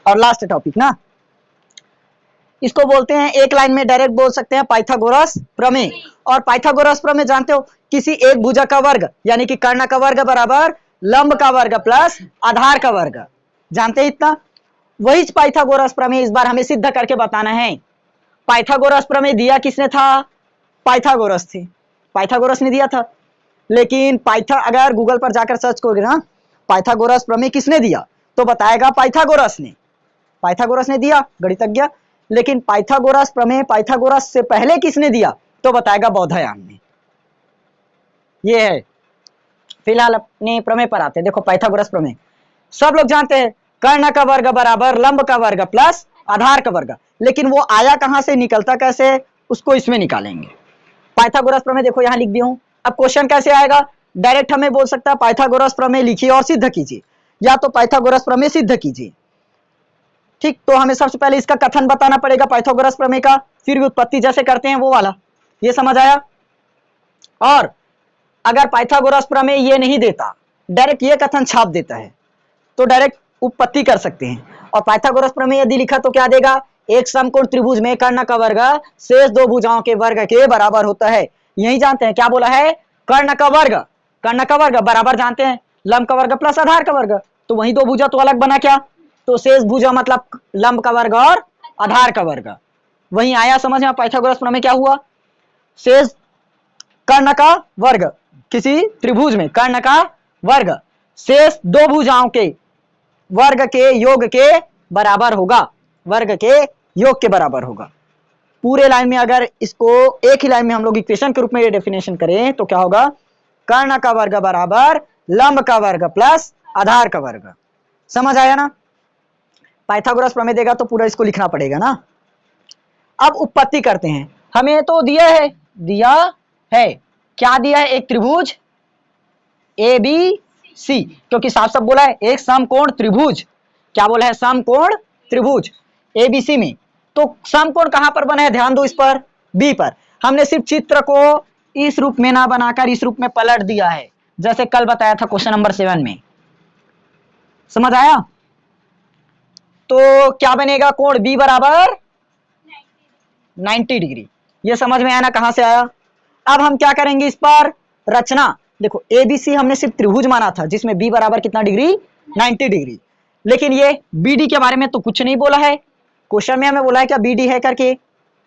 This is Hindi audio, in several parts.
और लास्ट टॉपिक ना, इसको बोलते हैं, एक लाइन में डायरेक्ट बोल सकते हैं, पाइथागोरस प्रमेय। और पाइथागोरस प्रमेय जानते हो, किसी एक भुजा का वर्ग यानी कि कर्ण का वर्ग बराबर लंब का वर्ग प्लस आधार का वर्ग, जानते हैं इतना। वही पाइथागोरस प्रमेय इस बार हमें सिद्ध करके बताना है। पाइथागोरस प्रमेय दिया किसने था? पाइथागोरस थे, पाइथागोरस ने दिया था। लेकिन अगर गूगल पर जाकर सर्च करोगे ना, पाइथागोरस प्रमेय किसने दिया, तो बताएगा पाइथागोरस ने। पाइथागोरस ने दिया, गणितज्ञ। लेकिन पाइथागोरस प्रमेय पाइथागोरस से पहले किसने दिया, तो बताएगा बौधायन ने। ये है। फिलहाल अपने प्रमेय पर आते हैं। देखो पाइथागोरस प्रमेय सब लोग जानते हैं, कर्ण का वर्ग बराबर लंब का वर्ग प्लस आधार का वर्ग। लेकिन वो आया कहां से, निकलता कैसे, उसको इसमें निकालेंगे। पाइथागोरस प्रमेय देखो यहां लिख दिया हूं। अब क्वेश्चन कैसे आएगा, डायरेक्ट हमें बोल सकता है पाइथागोरस प्रमेय लिखिए और सिद्ध कीजिए, या तो पाइथागोरस प्रमेय सिद्ध कीजिए। ठीक, तो हमें सबसे पहले इसका कथन बताना पड़ेगा पाइथागोरस प्रमेय का, फिर व्युत्पत्ति जैसे करते हैं वो वाला। ये समझ आया। और अगर पाइथागोरस प्रमेय ये नहीं देता, डायरेक्ट ये कथन छाप देता है, तो डायरेक्ट उत्पत्ति कर सकते हैं। और पाइथागोरस प्रमेय यदि लिखा तो क्या देगा, एक समकोण त्रिभुज में कर्ण का वर्ग शेष दो भुजाओं के वर्ग के बराबर होता है। यही जानते हैं, क्या बोला है, कर्ण का वर्ग बराबर जानते हैं लंब का वर्ग प्लस आधार का वर्ग। तो वही दो भुजा तो अलग बना क्या, तो शेष भुजा मतलब लंब का वर्ग और आधार का वर्ग। वही आया समझ में। पाइथागोरस प्रमेय क्या हुआ, शेष कर्ण का वर्ग, किसी त्रिभुज में कर्ण का वर्ग शेष दो भुजाओं के वर्ग के योग के बराबर होगा, वर्ग के योग के बराबर होगा। पूरे लाइन में अगर इसको एक ही लाइन में हम लोग इक्वेशन के रूप में ये डेफिनेशन करें तो क्या होगा, कर्ण का वर्ग बराबर लंब का वर्ग प्लस आधार का वर्ग। समझ आया ना। पाइथागोरस प्रमेय देगा तो पूरा इसको लिखना पड़ेगा ना। अब उत्पत्ति करते हैं। हमें तो दिया है क्या दिया है, एक त्रिभुज ए बी सी, क्योंकि साफ साफ बोला है एक समकोण त्रिभुज। क्या बोला है, समकोण त्रिभुज एबीसी में। तो समकोण कहां पर बना है, ध्यान दो इस पर, बी पर। हमने सिर्फ चित्र को इस रूप में ना बनाकर इस रूप में पलट दिया है, जैसे कल बताया था क्वेश्चन नंबर 7 में। समझ आया। तो क्या बनेगा, कोण बी बराबर 90 डिग्री। ये समझ में आया ना, कहां से आया। अब हम क्या करेंगे इस पर रचना। देखो एबीसी हमने सिर्फ त्रिभुज माना था जिसमें बी बराबर कितना डिग्री, 90 डिग्री। लेकिन ये बीडी के बारे में तो कुछ नहीं बोला है, क्वेश्चन में हमें बोला है क्या बीडी है करके,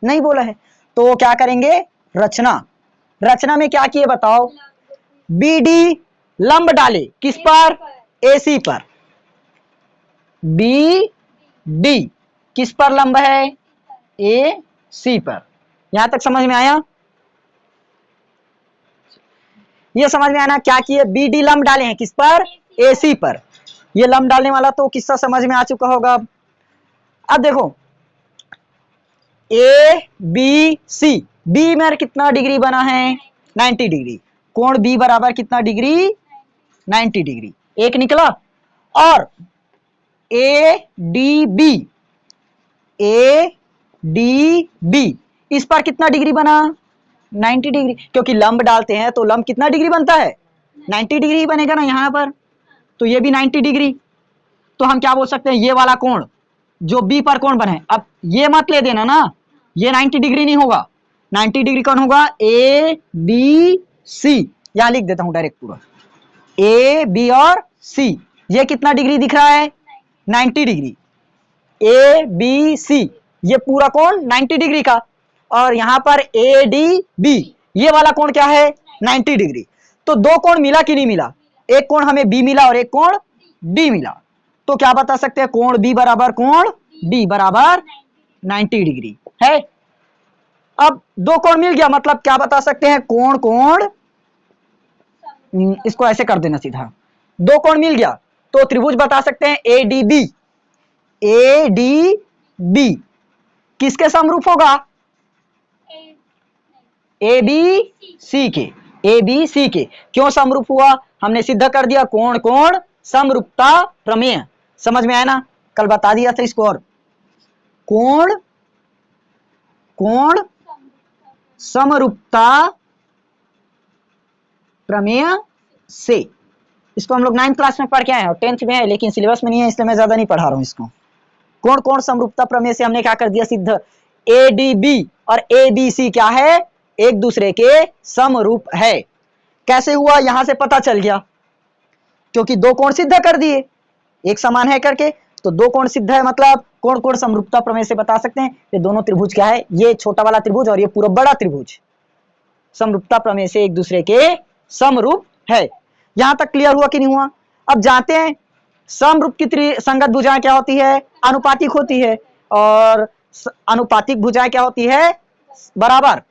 नहीं बोला है। तो क्या करेंगे, रचना में क्या किए बताओ, बीडी लंब डाले किस पर, एसी पर। बी डी किस पर लंब है, ए सी पर। यहां तक समझ में आया। ये समझ में आना, क्या किए, बी डी लंब डाले हैं किस पर, ए सी पर। ये लंब डालने वाला तो किस्सा समझ में आ चुका होगा। अब देखो ए बी सी, बी में कितना डिग्री बना है, 90 डिग्री। कोण बी बराबर कितना डिग्री, 90 डिग्री, एक निकला। और ए डी बी इस पर कितना डिग्री बना, 90 डिग्री। क्योंकि लंब डालते हैं तो लंब कितना डिग्री बनता है, 90 डिग्री बनेगा ना यहां पर। तो ये भी 90 डिग्री। तो हम क्या बोल सकते हैं, ये वाला कोण जो बी पर कोण बने, अब ये मत ले देना ना, ये 90 डिग्री नहीं होगा। 90 डिग्री कौन होगा, ए बी सी। यहां लिख देता हूं डायरेक्ट पूरा, ए बी और सी। ये कितना डिग्री दिख रहा है, 90 डिग्री। ए बी सी ये पूरा कोण 90 डिग्री का। और यहां पर ए डी बी ये वाला कोण क्या है, 90 डिग्री। तो दो कोण मिला कि नहीं मिला, एक कोण हमें बी मिला और एक कोण डी मिला। तो क्या बता सकते हैं, कोण बी बराबर कोण डी बराबर 90 डिग्री है। अब दो कोण मिल गया, मतलब क्या बता सकते हैं, कोण इसको ऐसे कर देना सीधा, दो कोण मिल गया तो त्रिभुज बता सकते हैं ए डी बी किसके समरूप होगा, ए बी सी के। क्यों समरूप हुआ, हमने सिद्ध कर दिया, कोण समरूपता प्रमेय। समझ में आया ना, कल बता दिया था इसको। और कोण समरूपता प्रमेय से, इसको हम लोग 9th क्लास में पढ़ के आए हैं और 10th में है, लेकिन सिलेबस में नहीं है इसलिए मैं ज्यादा नहीं पढ़ा रहा हूं इसको। कोण कोण समरूपता प्रमेय से हमने क्या कर दिया सिद्ध, एडीबी और एबीसी क्या है, एक दूसरे के समरूप है। कैसे हुआ, यहां से पता चल गया, क्योंकि दो कोण सिद्ध कर दिए एक समान है करके, तो दो कोण सिद्ध है, मतलब कोण कोण समरूपता प्रमेय से बता सकते हैं ये दोनों त्रिभुज क्या है, ये छोटा वाला त्रिभुज और ये पूरा बड़ा त्रिभुज समरूपता प्रमेय से एक दूसरे के समरूप है। यहां तक क्लियर हुआ कि नहीं हुआ। अब जानते हैं समरूप की संगत भुजाएं क्या होती है, अनुपातिक होती है, और अनुपातिक भुजाएं क्या होती है, बराबर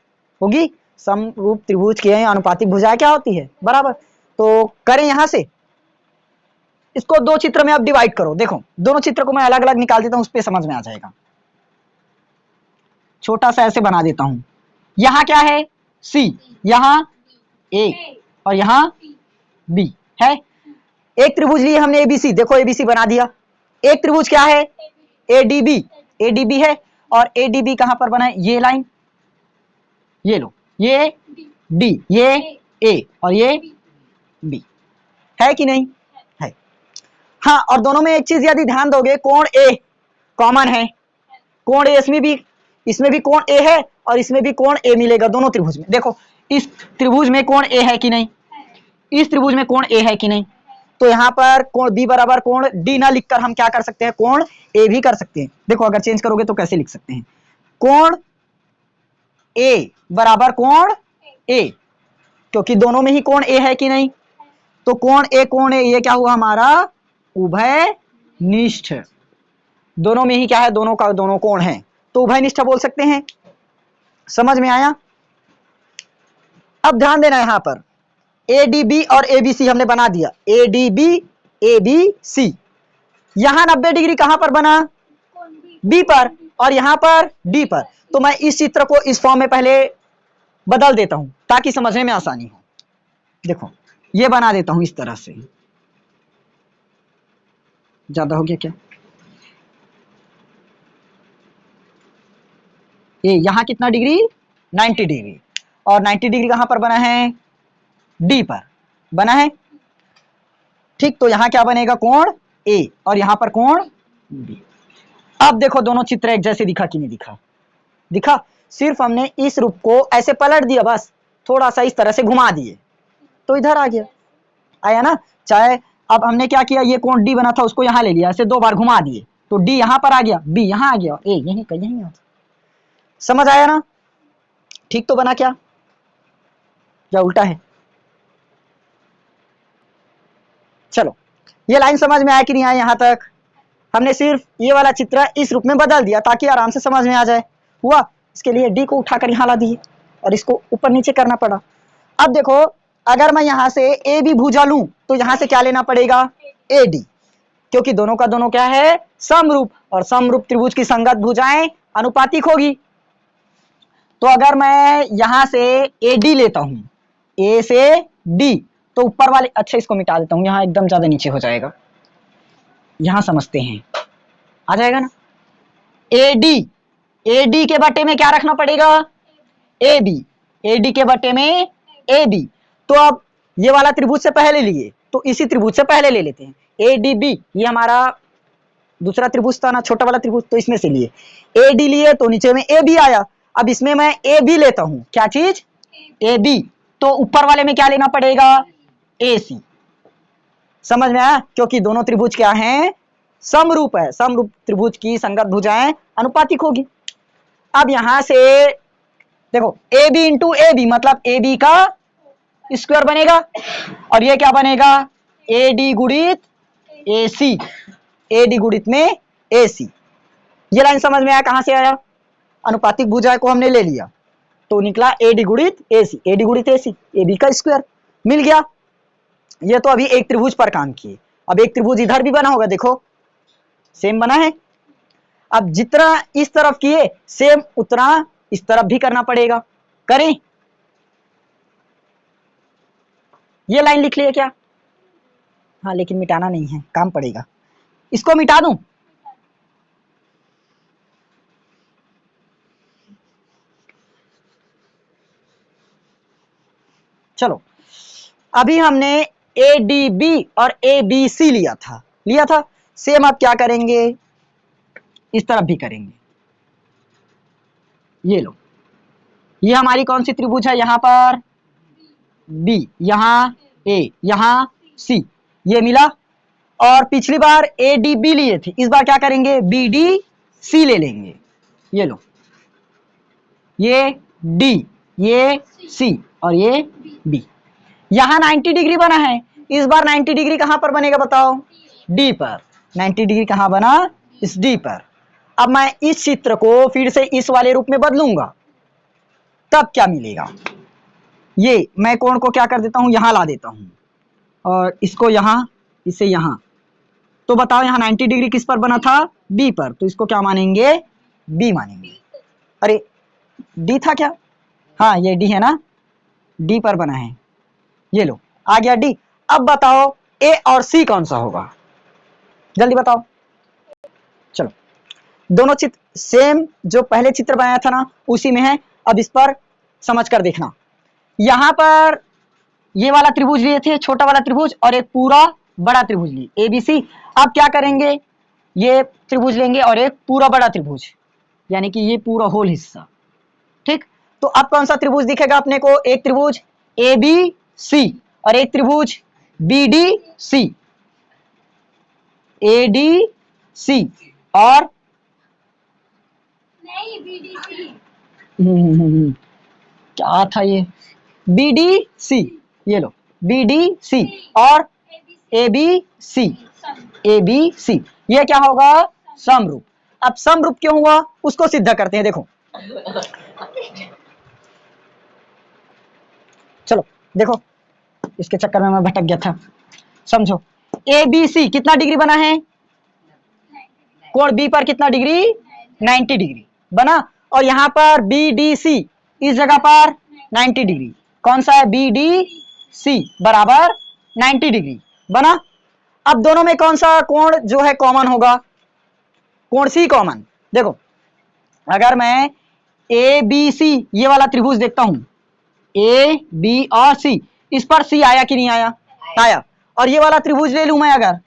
होगी। समरूप त्रिभुज की अनुपातिक भुजाएं क्या होती है, बराबर। तो करें यहां से, इसको दो चित्र में अब डिवाइड करो। देखो दोनों चित्र को मैं अलग अलग निकाल देता हूं, उस पर समझ में आ जाएगा। छोटा सा ऐसे बना देता हूं, यहां क्या है C, यहां A और यहां B है। एक त्रिभुज लिए हमने ABC, देखो ABC बना दिया। एक त्रिभुज क्या है, ADB, ADB है, और ADB कहां पर बना है, ये लाइन, ये लो, ये D, ये A और ये B है कि नहीं है। हाँ, और दोनों में एक चीज यदि ध्यान दोगे, कोण A कॉमन है, कोण A इसमें भी कोण A है और इसमें भी कोण A मिलेगा दोनों त्रिभुज में। देखो इस त्रिभुज में कोण A है कि नहीं, इस त्रिभुज में कोण A है कि नहीं, तो यहाँ पर कोण B बराबर कोण D ना लिखकर हम क्या कर सकते हैं, कोण A भी कर सकते हैं। देखो अगर चेंज करोगे तो कैसे लिख सकते हैं, कोण A बराबर कोण A, क्योंकि दोनों में ही कोण A है कि नहीं, तो कोण A ये क्या हुआ हमारा, उभयनिष्ठ। दोनों में ही क्या है, दोनों का दोनों कोण है, तो उभयनिष्ठ बोल सकते हैं। समझ में आया। अब ध्यान देना यहां पर ADB और ABC हमने बना दिया, ADB ABC। यहां 90 डिग्री कहां पर बना, B पर, और यहां पर D पर। तो मैं इस चित्र को इस फॉर्म में पहले बदल देता हूं ताकि समझने में आसानी हो। देखो ये बना देता हूं इस तरह से, ज्यादा हो गया क्या, ये यहां कितना डिग्री, 90 डिग्री, और 90 डिग्री कहां पर बना है, D पर बना है, ठीक। तो यहां क्या बनेगा, कोण A और यहां पर कोण B। अब देखो दोनों चित्र एक जैसे दिखा कि नहीं दिखा, दिखा। सिर्फ हमने इस रूप को ऐसे पलट दिया, बस थोड़ा सा इस तरह से घुमा दिए तो इधर आ गया, आया ना। चाहे अब हमने क्या किया, ये कोण D बना था उसको यहां ले लिया, ऐसे दो बार घुमा दिए तो D यहां पर आ गया, B यहां आ गया, A यहीं का यहीं आ। समझ आया ना, ठीक तो बना क्या, या उल्टा है। चलो ये लाइन समझ में आया कि नहीं आया, यहां तक हमने सिर्फ ये वाला चित्र इस रूप में बदल दिया ताकि आराम से समझ में आ जाए। हुआ, इसके लिए D को उठाकर यहां ला दिए और इसको ऊपर नीचे करना पड़ा। अब देखो अगर मैं यहां से AB भुजा लूं तो यहां से क्या लेना पड़ेगा, AD, क्योंकि दोनों का दोनों क्या है, समरूप, और समरूप त्रिभुज की संगत भुजाएं अनुपातिक होगी। तो अगर मैं यहां से AD लेता हूं, A से D, तो ऊपर वाले, अच्छा इसको मिटा देता हूं, यहां एकदम ज्यादा नीचे हो जाएगा, यहां समझते हैं, आ जाएगा ना। AD के बटे में क्या रखना पड़ेगा, AB, AD के बटे में AB। तो अब ये वाला त्रिभुज से पहले लिए तो इसी त्रिभुज से पहले ले लेते हैं, ADB, ये हमारा दूसरा त्रिभुज था ना, छोटा वाला त्रिभुज, तो इसमें से लिए AD लिए तो नीचे में AB आया। अब इसमें मैं AB लेता हूं, क्या चीज, AB, तो ऊपर वाले में क्या लेना पड़ेगा, AC। समझ में आया, क्योंकि दोनों त्रिभुज क्या हैं, समरूप है, समरूप त्रिभुज की संगत भुजाएं अनुपातिक होगी। अब यहां से देखो AB इंटू AB मतलब AB का स्क्वायर बनेगा, और ये क्या बनेगा, AD गुणित AC, AD गुणित में AC। ये लाइन समझ में आया, कहां से आया, अनुपातिक भुजाएं को हमने ले लिया तो निकला AD गुणित AC, AD गुणित AC, AB का स्क्वायर मिल गया। ये तो अभी एक त्रिभुज पर काम किए, अब एक त्रिभुज इधर भी बना होगा, देखो सेम बना है। अब जितना इस तरफ किए सेम उतना इस तरफ भी करना पड़ेगा, करें। ये लाइन लिख लिए क्या, हाँ लेकिन मिटाना नहीं है, काम पड़ेगा, इसको मिटा दूं। चलो अभी हमने ADB और ABC लिया था सेम। अब क्या करेंगे, इस तरफ भी करेंगे। ये लो, ये हमारी कौन सी त्रिभुज है, यहाँ पर बी, यहाँ ए, यहाँ सी, ये मिला। और पिछली बार ए डी बी लिए थे, इस बार क्या करेंगे, बी डी सी ले लेंगे। ये लो, ये डी, ये सी और ये बी। यहां 90 डिग्री बना है, इस बार 90 डिग्री कहां पर बनेगा बताओ, डी पर। 90 डिग्री कहां बना, इस डी पर। अब मैं इस चित्र को फिर से इस वाले रूप में बदलूंगा, तब क्या मिलेगा, ये मैं कोण को क्या कर देता हूं, यहां ला देता हूं और इसको यहां, इसे यहां। तो बताओ यहां 90 डिग्री किस पर बना था, बी पर, तो इसको क्या मानेंगे, बी मानेंगे। अरे डी था क्या, हाँ ये डी है ना, डी पर बना है। ये लो आ गया डी। अब बताओ ए और सी कौन सा होगा, जल्दी बताओ। चलो दोनों चित्र सेम, जो पहले चित्र बनाया था ना उसी में है। अब इस पर समझ कर देखना, यहां पर ये वाला त्रिभुज लिए थे, छोटा वाला त्रिभुज, और एक पूरा बड़ा त्रिभुज लिए ए बी सी। अब क्या करेंगे, ये त्रिभुज लेंगे और एक पूरा बड़ा त्रिभुज, यानी कि ये पूरा होल हिस्सा, ठीक। तो अब कौन सा त्रिभुज दिखेगा अपने को, एक त्रिभुज ए बी सी और एक त्रिभुज B D C, A D C और नहीं BDC। क्या था ये, बी डी सी। ये लो बी डी सी और A B C, A B C, ये क्या होगा, समरूप। अब समरूप क्यों हुआ उसको सिद्ध करते हैं, देखो। चलो देखो, इसके चक्कर में मैं भटक गया था, समझो। ए बी सी कितना डिग्री बना है, कोण बी पर कितना डिग्री, 90 डिग्री बना। और यहां पर बी डी सी, इस जगह पर 90 डिग्री, कौन सा है, बी डी सी बराबर 90 डिग्री बना। अब दोनों में कौन सा कोण जो है कॉमन होगा, कोण सी कॉमन। देखो अगर मैं ए बी सी ये वाला त्रिभुज देखता हूं, ए बी और सी, इस पर सी आया कि नहीं आया, आया। और ये वाला त्रिभुज ले लूं मैं अगर,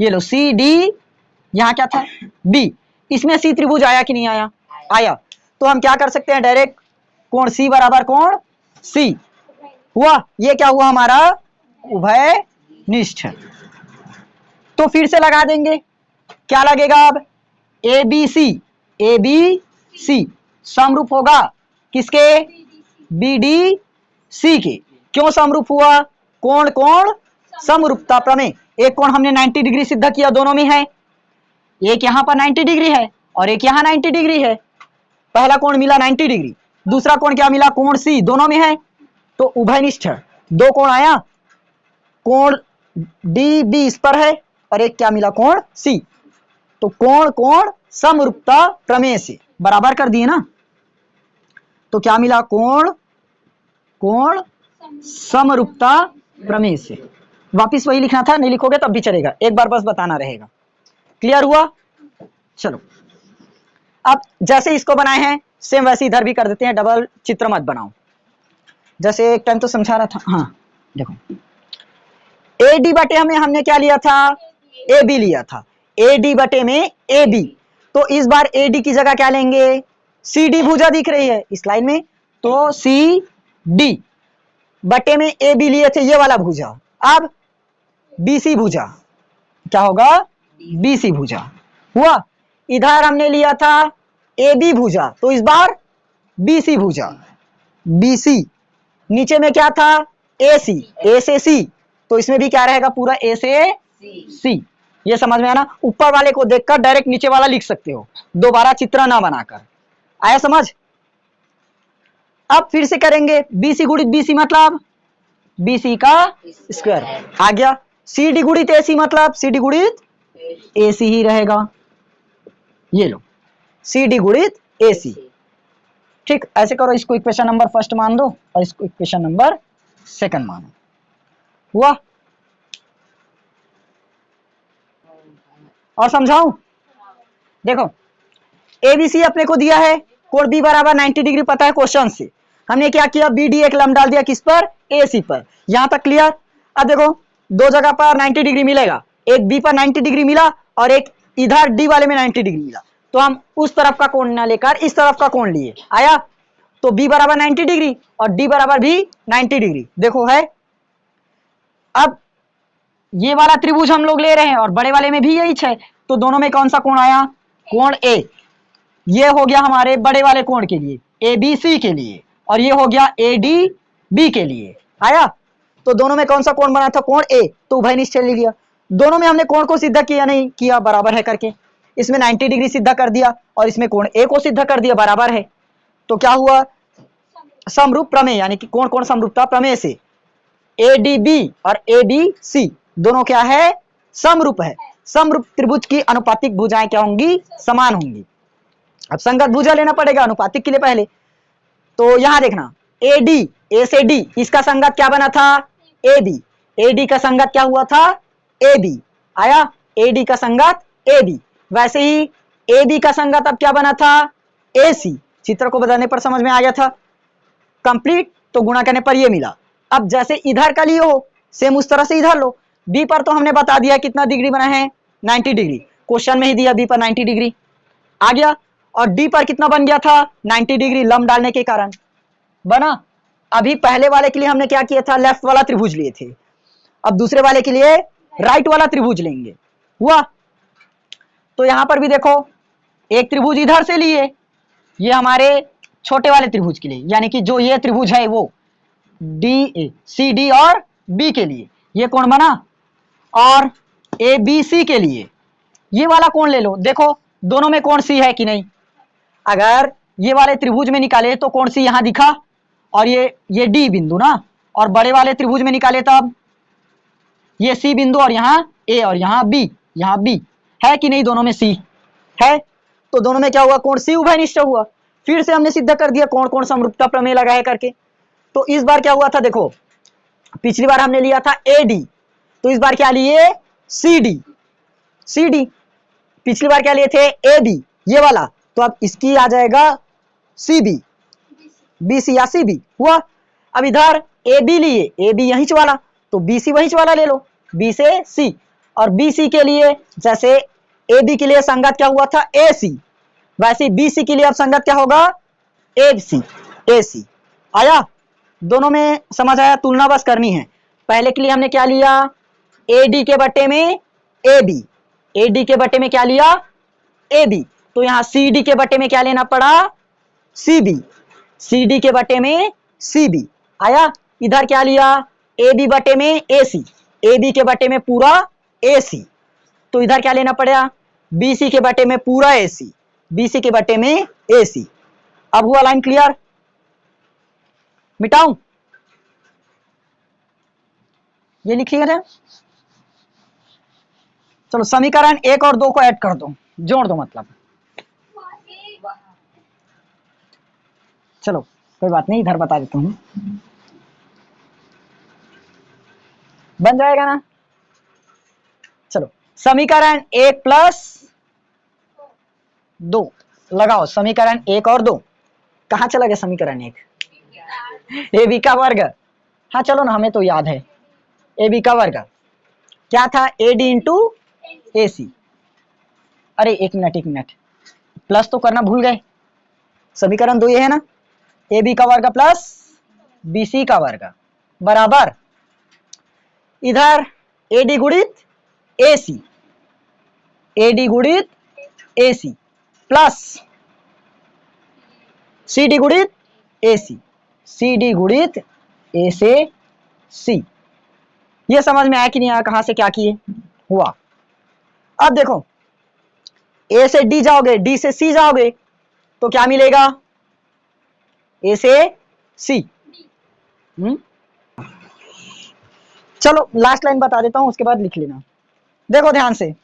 ये लो सी डी, यहां क्या था बी, इसमें सी त्रिभुज आया कि नहीं आया, आया। तो हम क्या कर सकते हैं, डायरेक्ट कोण सी बराबर कोण सी हुआ, ये क्या हुआ हमारा उभयनिष्ठ। तो फिर से लगा देंगे, क्या लगेगा अब, ए बी सी समरूप होगा किसके, बी डी सी के। क्यों समरूप हुआ, कोण कोण समरूपता प्रमेय। एक कोण हमने 90 डिग्री सिद्ध किया, दोनों में है, एक यहां पर 90 डिग्री है और एक यहां 90 डिग्री है। पहला कोण मिला 90 डिग्री, दूसरा कोण क्या मिला, कोण सी, दोनों में है, तो उभयनिष्ठ दो कोण आया, कोण डी बी इस पर है और एक क्या मिला, कोण सी। तो कोण कोण समरूपता प्रमेय से बराबर कर दिए ना, तो क्या मिला, कोण कोण समरूपता प्रमेय से। वापिस वही लिखना था, नहीं लिखोगे तब भी चलेगा, एक बार बस बताना रहेगा। क्लियर हुआ, चलो। अब जैसे इसको बनाए हैं सेम वैसे इधर भी कर देते हैं, डबल चित्र मत बनाओ, जैसे एक टाइम तो समझा रहा था। हाँ देखो, ए डी बटे हमने क्या लिया था, ए बी लिया था, ए डी बटे में ए बी। तो इस बार ए डी की जगह क्या लेंगे, सी डी भुजा दिख रही है इस लाइन में, तो सी डी बटे में ए बी लिए थे, ये वाला भुजा। अब बी सी भुजा क्या होगा, बी सी भुजा हुआ। इधर हमने लिया था ए बी भुजा, तो इस बार बी सी भुजा, बी सी। नीचे में क्या था, ए सी, ए से सी, तो इसमें भी क्या रहेगा, पूरा ए से सी। ये समझ में आना, ऊपर वाले को देखकर डायरेक्ट नीचे वाला लिख सकते हो, दोबारा चित्र ना बनाकर। आया समझ। अब फिर से करेंगे, बी सी गुणित बी सी मतलब बी सी का स्क्वायर आ गया, सी डी गुणित ए सी मतलब सी डी गुणित ए सी ही रहेगा। ये लो सी डी गुणित ए सी, ठीक। ऐसे करो, इसको इक्वेशन नंबर फर्स्ट मान दो और इसको इक्वेशन नंबर सेकंड मानो, हुआ। और समझाऊं, देखो एबीसी अपने को दिया है, कोण बी बराबर 90 डिग्री पता है क्वेश्चन से। हमने क्या किया, बी डी एक लंब डाल दिया किस पर, ए सी पर। यहां तक क्लियर। अब देखो दो जगह पर 90 डिग्री मिलेगा, एक बी पर 90 डिग्री मिला और एक इधर डी वाले में 90 डिग्री मिला, तो हम उस तरफ का कोण ना लेकर इस तरफ का कोण लिए, आया। तो बी बराबर 90 डिग्री और डी बराबर भी 90 डिग्री, देखो है। अब ये वाला त्रिभुज हम लोग ले रहे हैं और बड़े वाले में भी यही है, तो दोनों में कौन सा कोण आया, कोण ए। ये हो गया हमारे बड़े वाले कोण के लिए, ए बी सी के लिए, और ये हो गया ए डी बी के लिए, आया। तो दोनों में कौन सा कोण बना था, कोण ए, तो उभय निश्चय ले लिया। दोनों में हमने कोण को सिद्ध किया नहीं किया, बराबर है करके, इसमें 90 डिग्री सिद्ध कर दिया और इसमें कोण ए को सिद्ध कर दिया, बराबर है। तो क्या हुआ, समरूप प्रमेय, यानी कि कोण कोण समरूपता प्रमेय से ए डी बी और ए बी सी दोनों क्या है, समरूप है। समरूप त्रिभुज की अनुपातिक भुजाएं क्या होंगी, समान होंगी। अब संगत भुजा लेना पड़ेगा अनुपातिक के लिए पहले, तो यहां देखना ए डी, ए से डी, इसका संगत क्या बना था, ए बी। ए डी का संगत क्या हुआ था, ए बी, आया। ए डी का संगत ए बी। वैसे ही ए बी का संगत अब क्या बना था, ए सी। चित्र को बदलने पर समझ में आ गया था, कंप्लीट, तो गुणा करने पर ये मिला। अब जैसे इधर का लिए हो, सेम उस तरह से इधर लो। बी पर तो हमने बता दिया कितना डिग्री बना है, 90 डिग्री, क्वेश्चन में ही दिया बी पर 90 डिग्री आ गया। और डी पर कितना बन गया था, 90 डिग्री, लंब डालने के कारण बना। अभी पहले वाले के लिए हमने क्या किया था, लेफ्ट वाला त्रिभुज लिए थे, अब दूसरे वाले के लिए राइट वाला त्रिभुज लेंगे, हुआ। तो यहां पर भी देखो, एक त्रिभुज इधर से लिए, ये हमारे छोटे वाले त्रिभुज के लिए, यानी कि जो ये त्रिभुज है वो डी सी डी और बी के लिए ये कोण बना, और ए बी सी के लिए ये वाला कोण ले लो। देखो दोनों में कोण सी है कि नहीं, अगर ये वाले त्रिभुज में निकाले तो कोण सी यहां दिखा, और ये डी बिंदु ना, और बड़े वाले त्रिभुज में निकाले तब ये सी बिंदु, और यहाँ ए और यहाँ बी है कि नहीं, दोनों में सी है, तो दोनों में क्या हुआ, कोण सी उभयनिष्ठ हुआ। फिर से हमने सिद्ध कर दिया कोण कोण समरूपता प्रमेय लगाए करके। तो इस बार क्या हुआ था, देखो पिछली बार हमने लिया था ए डी, तो इस बार क्या लिए, सी डी। पिछली बार क्या लिए थे, ए बी, ये वाला, तो अब इसकी आ जाएगा सी बी, बी सी या सी बी हुआ। अब इधर ए बी लिए, ए बी यहीं वाला, तो बी सी वहीं वाला ले लो, बी से सी। और बी सी के लिए जैसे ए बी के लिए संगत क्या हुआ था, ए सी, वैसे बी सी के लिए अब संगत क्या होगा, ए सी, आया। दोनों में समझ आया, तुलना बस करनी है। पहले के लिए हमने क्या लिया, ए डी के बटे में ए बी, ए डी के बटे में क्या लिया, ए बी, तो यहाँ सी डी के बटे में क्या लेना पड़ा, सी बी, सी डी के बटे में सी बी, आया। इधर क्या लिया, ए बी बटे में ए सी, ए बी के बटे में पूरा ए सी, तो इधर क्या लेना पड़ेगा, बी सी के बटे में पूरा ए सी, बी सी के बटे में ए सी। अब हुआ लाइन क्लियर, मिटाऊं, ये लिखिएगा ना। चलो समीकरण 1 और 2 को ऐड कर दो, जोड़ दो मतलब, चलो कोई बात नहीं, इधर बता देता हूं, बन जाएगा ना। चलो समीकरण 1 प्लस 2 लगाओ, समीकरण 1 और 2, कहां चला गया समीकरण 1, ए बी का वर्ग, हाँ चलो ना, हमें तो याद है, ए बी का वर्ग क्या था, ए डी इंटू ए सी। अरे एक मिनट, प्लस तो करना भूल गए, समीकरण 2 ये है ना, ए बी का वर्ग प्लस बी सी का वर्ग बराबर, इधर ए डी गुणित ए सी, ए डी गुणित ए सी प्लस सी डी गुणित ए सी, सी डी गुणित ए से सी। ये समझ में आया कि नहीं आया, कहां से क्या किए हुआ। अब देखो ए से डी जाओगे, डी से सी जाओगे, तो क्या मिलेगा, ए से सी। चलो लास्ट लाइन बता देता हूं, उसके बाद लिख लेना। देखो ध्यान से,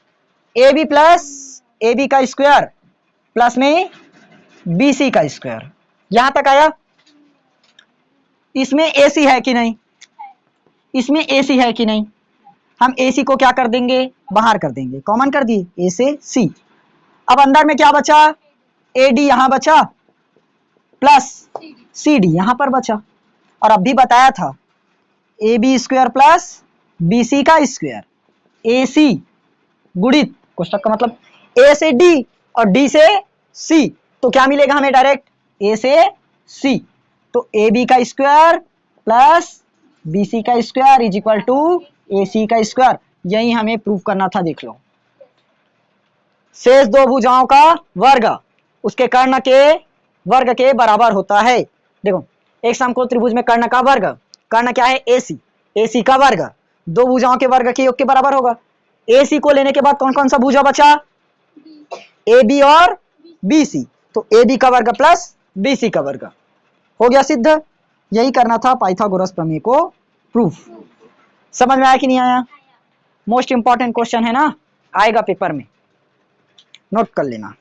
A B plus A B का स्क्वायर प्लस में बी सी का स्क्वायर, यहां तक आया। इसमें ए सी है कि नहीं, इसमें ए सी है कि नहीं, हम ए सी को क्या कर देंगे, बाहर कर देंगे, कॉमन कर दिए, ए से सी। अब अंदर में क्या बचा, ए डी यहां बचा प्लस सी डी यहां पर बचा। और अब भी बताया था A B square plus B C का स्क्वायर, ए सी गुणित, कोष्टक का मतलब ए से डी और डी से सी, तो क्या मिलेगा हमें डायरेक्ट ए से सी, तो ए बी का स्क्वायर प्लस बी सी का स्क्वायर इज इक्वल टू ए सी का स्क्वायर। यही हमें प्रूव करना था। देख लो, शेष दो भुजाओं का वर्ग उसके कर्ण के वर्ग के बराबर होता है। देखो, एक समकोण त्रिभुज में कर्ण का वर्ग, कर्ण क्या है एसी, एसी का वर्ग दो भुजाओं के वर्ग के योग के बराबर होगा। एसी को लेने के बाद कौन कौन सा भुजा बचा, ए बी और बी सी, तो ए बी का वर्ग प्लस बी सी का वर्ग हो गया सिद्ध। यही करना था पाइथागोरस प्रमेय को प्रूफ। समझ में आया कि नहीं आया? मोस्ट इंपॉर्टेंट क्वेश्चन है ना, आएगा पेपर में, नोट कर लेना।